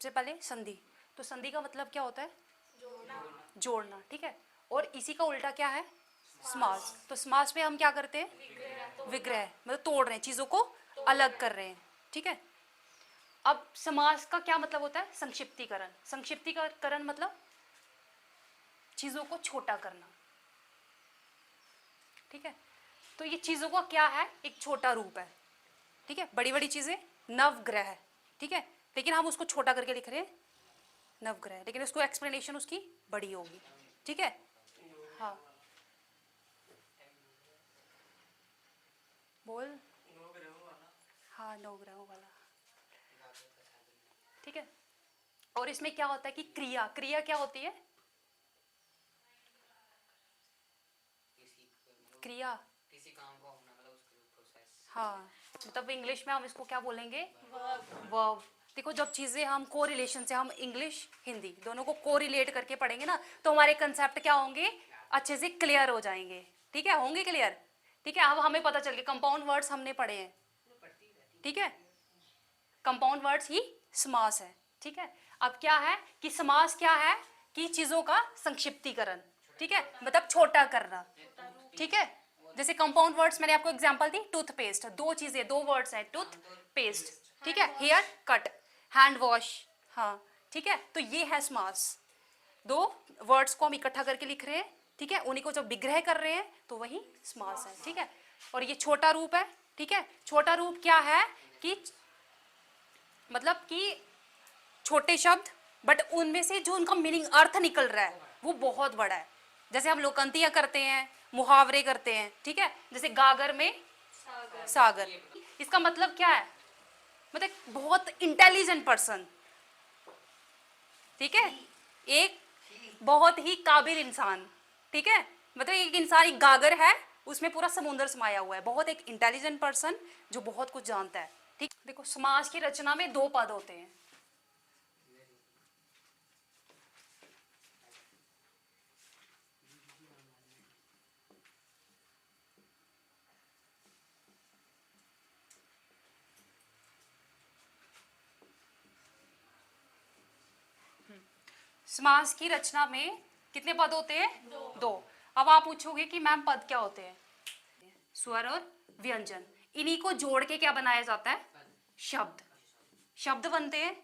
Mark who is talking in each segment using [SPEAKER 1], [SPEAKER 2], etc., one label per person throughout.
[SPEAKER 1] सबसे पहले संधि। तो संधि का मतलब क्या होता है? जोड़ना, ठीक है। और इसी का उल्टा क्या है? समास। तो समास में हम क्या करते हैं? विग्रह, मतलब तोड़ रहे हैं, चीजों को अलग कर रहे हैं, ठीक है। अब समास का क्या मतलब होता है? संक्षिप्तीकरण। संक्षिप्तीकरण मतलब चीजों को छोटा करना, ठीक है। तो ये चीजों का क्या है? एक छोटा रूप है, ठीक है। बड़ी बड़ी चीजें नवग्रह, ठीक है, लेकिन हम उसको छोटा करके लिख रहे हैं नवग्रह, लेकिन उसको एक्सप्लेनेशन उसकी बड़ी होगी, ठीक है। हाँ बोल। हाँ, नवग्रहों वाला, ठीक है। और इसमें क्या होता है कि क्रिया, क्रिया क्या होती है? क्रिया,
[SPEAKER 2] किसी काम को अपना मतलब उसके प्रोसेस।
[SPEAKER 1] हाँ, मतलब इंग्लिश में हम इसको क्या बोलेंगे? वर्ब। देखो, जब चीजें हम को रिलेशन से, हम इंग्लिश हिंदी दोनों को को रिलेट करके पढ़ेंगे ना, तो हमारे कंसेप्ट क्या होंगे? अच्छे से क्लियर हो जाएंगे, ठीक है, होंगे क्लियर, ठीक है। अब हमें पता चल गया कंपाउंड वर्ड्स हमने पढ़े हैं, ठीक है। कंपाउंड वर्ड्स ही समास है, ठीक है। अब क्या है कि समास क्या है? कि चीजों का संक्षिप्तीकरण, ठीक है, मतलब छोटा करना, ठीक है। जैसे कंपाउंड वर्ड्स मैंने आपको एग्जांपल दी, टूथपेस्ट, दो चीजें, दो वर्ड्स हैं, टूथ पेस्ट, ठीक है, हेयर कट, हैंड वॉश, हाँ, ठीक है। तो ये है समास, दो वर्ड्स को हम इकट्ठा करके लिख रहे हैं, ठीक है, उन्हीं को जब विग्रह कर रहे हैं तो वही समास है, ठीक है। और ये छोटा रूप है, ठीक है। छोटा रूप क्या है कि मतलब कि छोटे शब्द, बट उनमें से जो उनका मीनिंग, अर्थ निकल रहा है वो बहुत बड़ा है। जैसे हम लोकंतियां करते हैं, मुहावरे करते हैं, ठीक है, जैसे गागर में सागर, इसका मतलब क्या है? मतलब बहुत इंटेलिजेंट पर्सन, ठीक है, एक बहुत ही काबिल इंसान, ठीक है। मतलब एक इंसान, एक गागर है, उसमें पूरा समुद्र समाया हुआ है, बहुत एक इंटेलिजेंट पर्सन जो बहुत कुछ जानता है, ठीक। देखो, समाज की रचना में दो पद होते हैं, समास की रचना में कितने पद होते हैं? दो। अब आप पूछोगे कि मैम पद क्या होते हैं? स्वर और व्यंजन, इन्हीं को जोड़ के क्या बनाया जाता है? शब्द। शब्द बनते हैं,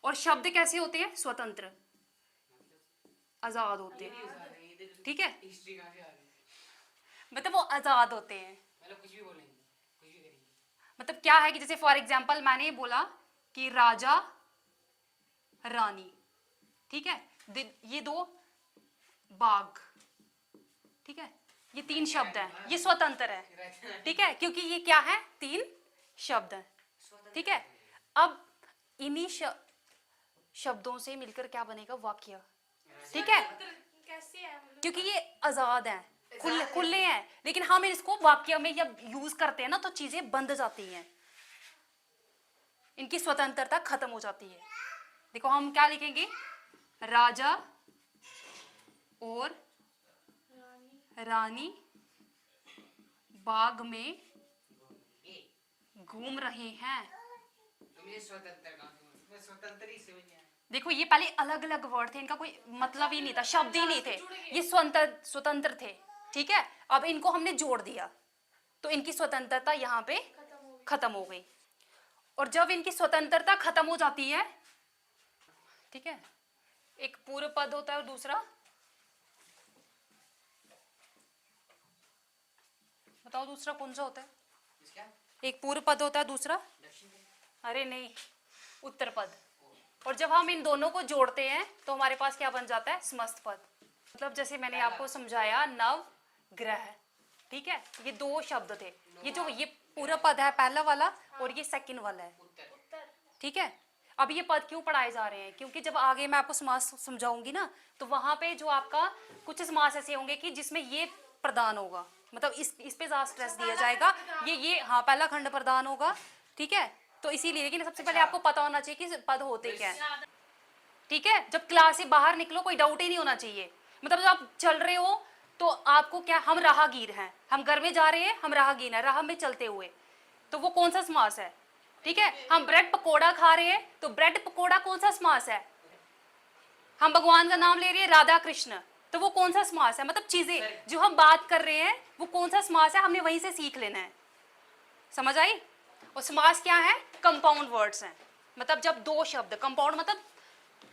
[SPEAKER 1] और शब्द कैसे होते हैं? स्वतंत्र, आजाद होते हैं, ठीक है।
[SPEAKER 2] हिस्ट्री कहाँ से आ रही है?
[SPEAKER 1] मतलब वो आजाद होते हैं,
[SPEAKER 2] मतलब कुछ भी बोलेंगे, कुछ भी करेंगे।
[SPEAKER 1] मतलब क्या है कि जैसे फॉर एग्जाम्पल मैंने बोला कि राजा रानी, ठीक है, ये दो बाघ, ठीक है, ये तीन शब्द हैं, ये स्वतंत्र है, ठीक है, क्योंकि ये क्या है? तीन शब्द हैं, ठीक है। अब इन्हीं शब्दों से मिलकर क्या बनेगा? वाक्य, ठीक है,
[SPEAKER 3] कैसे है?
[SPEAKER 1] क्योंकि ये आजाद हैं, खुले खुले हैं, लेकिन हम इसको वाक्य में जब यूज करते हैं ना, तो चीजें बंध जाती हैं, इनकी स्वतंत्रता खत्म हो जाती है। देखो, हम क्या लिखेंगे? राजा और रानी बाग में घूम रहे हैं।
[SPEAKER 2] तो मुझे स्वतंत्र कहाँ से बोलूं? मैं स्वतंत्र ही समझ नहीं आया।
[SPEAKER 1] देखो, ये पहले अलग अलग वर्ड थे, इनका कोई मतलब ही नहीं था, शब्द ही नहीं थे, ये स्वतंत्र स्वतंत्र थे, ठीक है। अब इनको हमने जोड़ दिया, तो इनकी स्वतंत्रता यहाँ पे खत्म हो गई। और जब इनकी स्वतंत्रता खत्म हो जाती है, ठीक है, एक पूर्व पद होता है और दूसरा, बताओ दूसरा कौन सा होता है?
[SPEAKER 2] इसका
[SPEAKER 1] एक पूर्व पद होता है, दूसरा,
[SPEAKER 2] दक्षिण में।
[SPEAKER 1] अरे नहीं, उत्तर पद। और जब हम इन दोनों को जोड़ते हैं तो हमारे पास क्या बन जाता है? समस्त पद। मतलब जैसे मैंने आपको समझाया, नव ग्रह, ठीक है, ये दो शब्द थे, ये पूरा पद है पहला वाला, और ये सेकंड वाला है, ठीक है। अब ये पद क्यों पढ़ाए जा रहे हैं? क्योंकि जब आगे मैं आपको समास समझाऊंगी ना, तो वहां पे जो आपका कुछ समास ऐसे होंगे कि जिसमें ये प्रदान होगा, मतलब इस पे ज्यादा स्ट्रेस दिया जाएगा, ये हाँ, पहला खंड प्रदान होगा, ठीक है। तो इसीलिए, लेकिन सबसे पहले आपको पता होना चाहिए कि पद होते क्या है, ठीक है। जब क्लास से बाहर निकलो कोई डाउट ही नहीं होना चाहिए, मतलब जब आप चल रहे हो तो आपको क्या, हम राहगीर हैं, हम घर में जा रहे हैं, हम राहगीर हैं, राह में चलते हुए, तो वो कौन सा समास है? ठीक है। हम ब्रेड पकोड़ा खा रहे हैं तो ब्रेड पकोड़ा कौन सा समास है? हम भगवान का नाम ले रहे हैं राधा कृष्ण, तो वो कौन सा समास है? मतलब चीजें जो हम बात कर रहे हैं वो कौन सा समास है, हमने वहीं से सीख लेना है। समझ आई? और समास क्या है? कंपाउंड वर्ड्स हैं। मतलब जब दो शब्द, कंपाउंड मतलब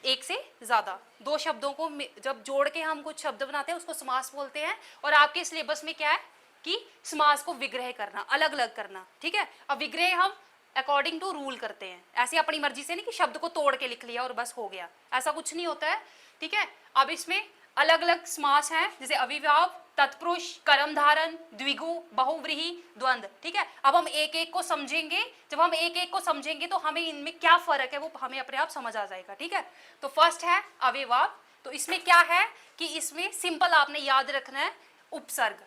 [SPEAKER 1] एक से ज्यादा, दो शब्दों को जब जोड़ के हम कुछ शब्द बनाते हैं उसको समास बोलते हैं। और आपके सिलेबस में क्या है कि समास को विग्रह करना, अलग अलग करना, ठीक है। अब विग्रह हम अकॉर्डिंग टू रूल करते हैं, ऐसे अपनी मर्जी से नहीं कि शब्द को तोड़ के लिख लिया और बस हो गया, ऐसा कुछ नहीं होता है, ठीक है। अब इसमें अलग अलग समास हैं, जैसे अविभाव, तत्पुरुष, कर्मधारय, द्विगु, बहुव्रीहि, द्वंद्व, ठीक है। अब हम एक एक को समझेंगे, जब हम एक एक को समझेंगे तो हमें इनमें क्या फर्क है वो हमें अपने आप समझ आ जाएगा, ठीक है। तो फर्स्ट है अविभाव। तो इसमें क्या है कि इसमें सिंपल आपने याद रखना है उपसर्ग।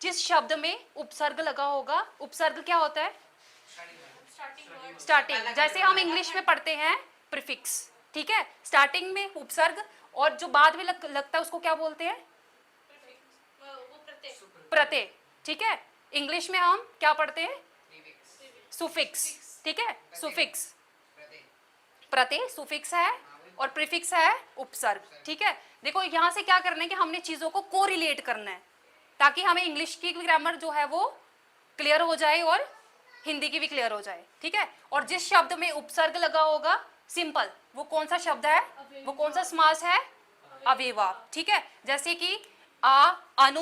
[SPEAKER 1] जिस शब्द में उपसर्ग लगा होगा, उपसर्ग क्या होता है? स्टार्टिंग। जैसे हम इंग्लिश में पढ़ते हैं प्रीफिक्स, ठीक है। स्टार्टिंग में उपसर्ग और जो बाद में लगता है उसको क्या बोलते हैं? प्रत्यय, ठीक है। इंग्लिश में हम क्या पढ़ते हैं? सुफिक्स, ठीक है। सुफिक्स, प्रत्यय सुफिक्स है और प्रीफिक्स है उपसर्ग, ठीक है। देखो यहाँ से क्या करना है कि हमने चीजों को कोरिलेट करना है ताकि हमें इंग्लिश की ग्रामर जो है वो क्लियर हो जाए और हिंदी की भी क्लियर हो जाए, ठीक है। और जिस शब्द में उपसर्ग लगा होगा सिंपल, वो कौन सा शब्द है? वो कौन सा समास है? अव्ययभाव, ठीक है। जैसे कि अनु